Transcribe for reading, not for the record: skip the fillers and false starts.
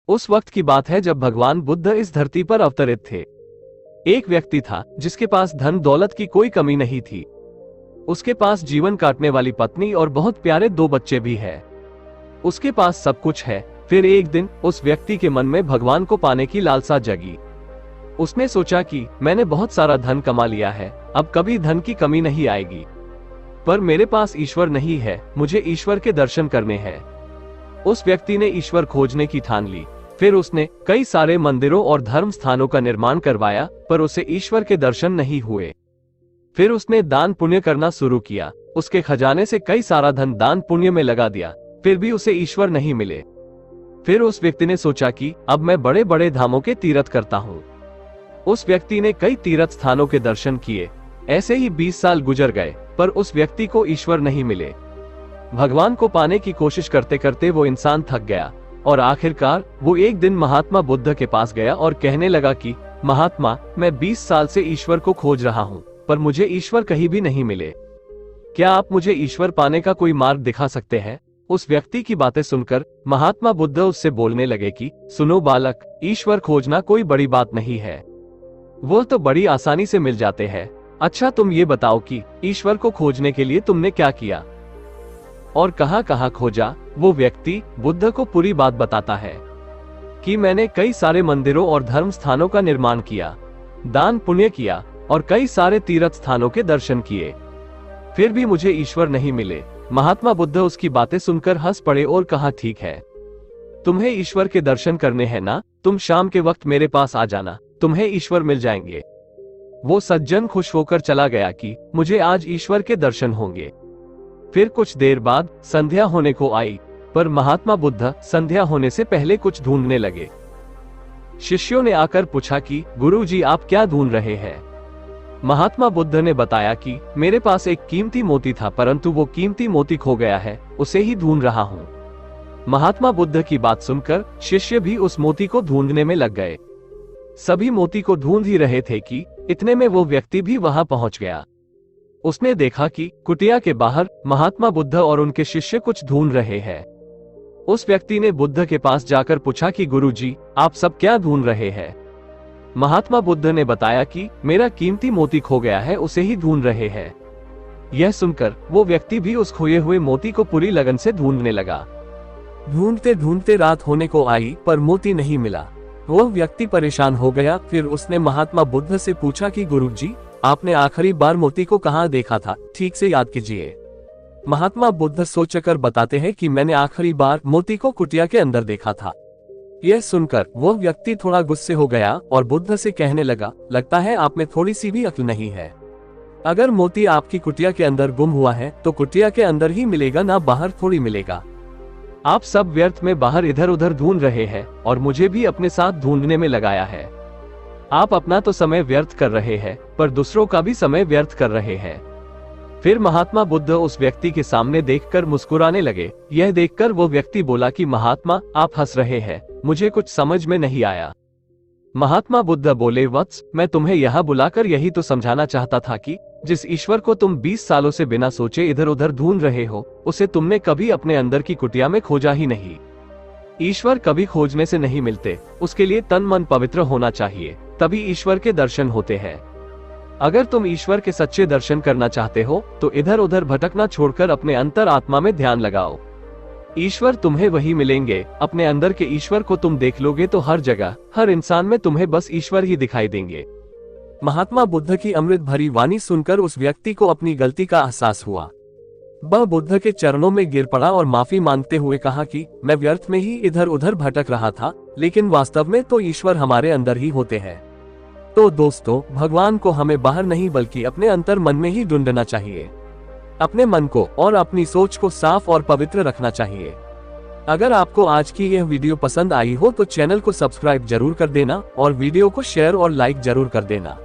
उस वक्त की बात है जब भगवान बुद्ध इस धरती पर अवतरित थे। एक व्यक्ति था जिसके पास धन दौलत की कोई कमी नहीं थी। उसके पास जीवन काटने वाली पत्नी और बहुत प्यारे 2 बच्चे भी हैं। उसके पास सब कुछ है। फिर एक दिन उस व्यक्ति के मन में भगवान को पाने की लालसा जगी। उसने सोचा कि मैंने बहुत सारा धन कमा लिया है, अब कभी धन की कमी नहीं आएगी, पर मेरे पास ईश्वर नहीं है, मुझे ईश्वर के दर्शन करने हैं। उस व्यक्ति ने ईश्वर खोजने की ठान ली। फिर उसने कई सारे मंदिरों और धर्म स्थानों का निर्माण करवाया, पर उसे ईश्वर के दर्शन नहीं हुए। फिर उसने दान पुण्य करना शुरू किया। उसके खजाने से कई सारा धन दान पुण्य में लगा दिया, फिर भी उसे ईश्वर नहीं मिले। फिर उस व्यक्ति ने सोचा कि अब मैं बड़े बड़े धामों के तीर्थ करता हूँ। उस व्यक्ति ने कई तीर्थ स्थानों के दर्शन किए। ऐसे ही 20 साल गुजर गए, पर उस व्यक्ति को ईश्वर नहीं मिले। भगवान को पाने की कोशिश करते करते वो इंसान थक गया और आखिरकार वो एक दिन महात्मा बुद्ध के पास गया और कहने लगा कि महात्मा, मैं 20 साल से ईश्वर को खोज रहा हूँ, पर मुझे ईश्वर कहीं भी नहीं मिले। क्या आप मुझे ईश्वर पाने का कोई मार्ग दिखा सकते हैं? उस व्यक्ति की बातें सुनकर महात्मा बुद्ध उससे बोलने लगे कि सुनो बालक, ईश्वर खोजना कोई बड़ी बात नहीं है, वो तो बड़ी आसानी से मिल जाते हैं। अच्छा, तुम ये बताओ कि ईश्वर को खोजने के लिए तुमने क्या किया और कहां कहां खोजा? वो व्यक्ति बुद्ध को पूरी बात बताता है कि मैंने कई सारे मंदिरों और धर्म स्थानों का निर्माण किया, दान पुण्य किया और कई सारे तीर्थ स्थानों के दर्शन किए, फिर भी मुझे ईश्वर नहीं मिले। महात्मा बुद्ध उसकी बातें सुनकर हंस पड़े और कहा, ठीक है, तुम्हें ईश्वर के दर्शन करने हैं ना, तुम शाम के वक्त मेरे पास आ जाना, तुम्हें ईश्वर मिल जाएंगे। वो सज्जन खुश होकर चला गया कि मुझे आज ईश्वर के दर्शन होंगे। फिर कुछ देर बाद संध्या होने को आई, पर महात्मा बुद्ध संध्या होने से पहले कुछ ढूंढने लगे। शिष्यों ने आकर पूछा कि गुरुजी, आप क्या ढूंढ रहे हैं? महात्मा बुद्ध ने बताया कि मेरे पास एक कीमती मोती था, परंतु वो कीमती मोती खो गया है, उसे ही ढूंढ रहा हूँ। महात्मा बुद्ध की बात सुनकर शिष्य भी उस मोती को ढूंढने में लग गए। सभी मोती को ढूंढ ही रहे थे कि इतने में वो व्यक्ति भी वहां पहुंच गया। उसने देखा कि कुटिया के बाहर महात्मा बुद्ध और उनके शिष्य कुछ ढूंढ रहे हैं। उस व्यक्ति ने बुद्ध के पास जाकर पूछा कि गुरुजी, आप सब क्या ढूंढ रहे हैं? महात्मा बुद्ध ने बताया कि मेरा कीमती मोती खो गया है, उसे ही ढूंढ रहे हैं। यह सुनकर वो व्यक्ति भी उस खोए हुए मोती को पूरी लगन से ढूंढने लगा। ढूंढते ढूंढते रात होने को आई, पर मोती नहीं मिला। वह व्यक्ति परेशान हो गया। फिर उसने महात्मा बुद्ध से पूछा कि गुरुजी, आपने आखिरी बार मोती को कहाँ देखा था, ठीक से याद कीजिए। महात्मा बुद्ध सोचकर बताते हैं कि मैंने आखिरी बार मोती को कुटिया के अंदर देखा था। यह सुनकर वह व्यक्ति थोड़ा गुस्से हो गया और बुद्ध से कहने लगा, लगता है आप में थोड़ी सी भी अक्ल नहीं है। अगर मोती आपकी कुटिया के अंदर गुम हुआ है तो कुटिया के अंदर ही मिलेगा, ना बाहर थोड़ी मिलेगा। आप सब व्यर्थ में बाहर इधर उधर ढूंढ रहे हैं और मुझे भी अपने साथ ढूंढने में लगाया है। आप अपना तो समय व्यर्थ कर रहे हैं, पर दूसरों का भी समय व्यर्थ कर रहे हैं। फिर महात्मा बुद्ध उस व्यक्ति के सामने देखकर मुस्कुराने लगे। यह देखकर वो व्यक्ति बोला कि महात्मा, आप हंस रहे हैं, मुझे कुछ समझ में नहीं आया। महात्मा बुद्ध बोले, वत्स, मैं तुम्हें यहाँ बुलाकर यही तो समझाना चाहता था कि जिस ईश्वर को तुम 20 सालों से बिना सोचे इधर उधर ढूंढ रहे हो, उसे तुमने कभी अपने अंदर की कुटिया में खोजा ही नहीं। ईश्वर कभी खोजने से नहीं मिलते, उसके लिए तन मन पवित्र होना चाहिए, तभी ईश्वर के दर्शन होते हैं। अगर तुम ईश्वर के सच्चे दर्शन करना चाहते हो तो इधर उधर भटकना छोड़कर अपने अंतर आत्मा में ध्यान लगाओ। ईश्वर तुम्हें वही मिलेंगे। अपने अंदर के ईश्वर को तुम देख लोगे तो हर जगह, हर इंसान में तुम्हें बस ईश्वर ही दिखाई देंगे। महात्मा बुद्ध की अमृत भरी वाणी सुनकर उस व्यक्ति को अपनी गलती का एहसास हुआ। वह बुद्ध के चरणों में गिर पड़ा और माफी मांगते हुए कहा कि मैं व्यर्थ में ही इधर उधर भटक रहा था, लेकिन वास्तव में तो ईश्वर हमारे अंदर ही होते हैं। तो दोस्तों, भगवान को हमें बाहर नहीं बल्कि अपने अंतर मन में ही ढूंढना चाहिए। अपने मन को और अपनी सोच को साफ और पवित्र रखना चाहिए। अगर आपको आज की यह वीडियो पसंद आई हो तो चैनल को सब्सक्राइब जरूर कर देना और वीडियो को शेयर और लाइक जरूर कर देना।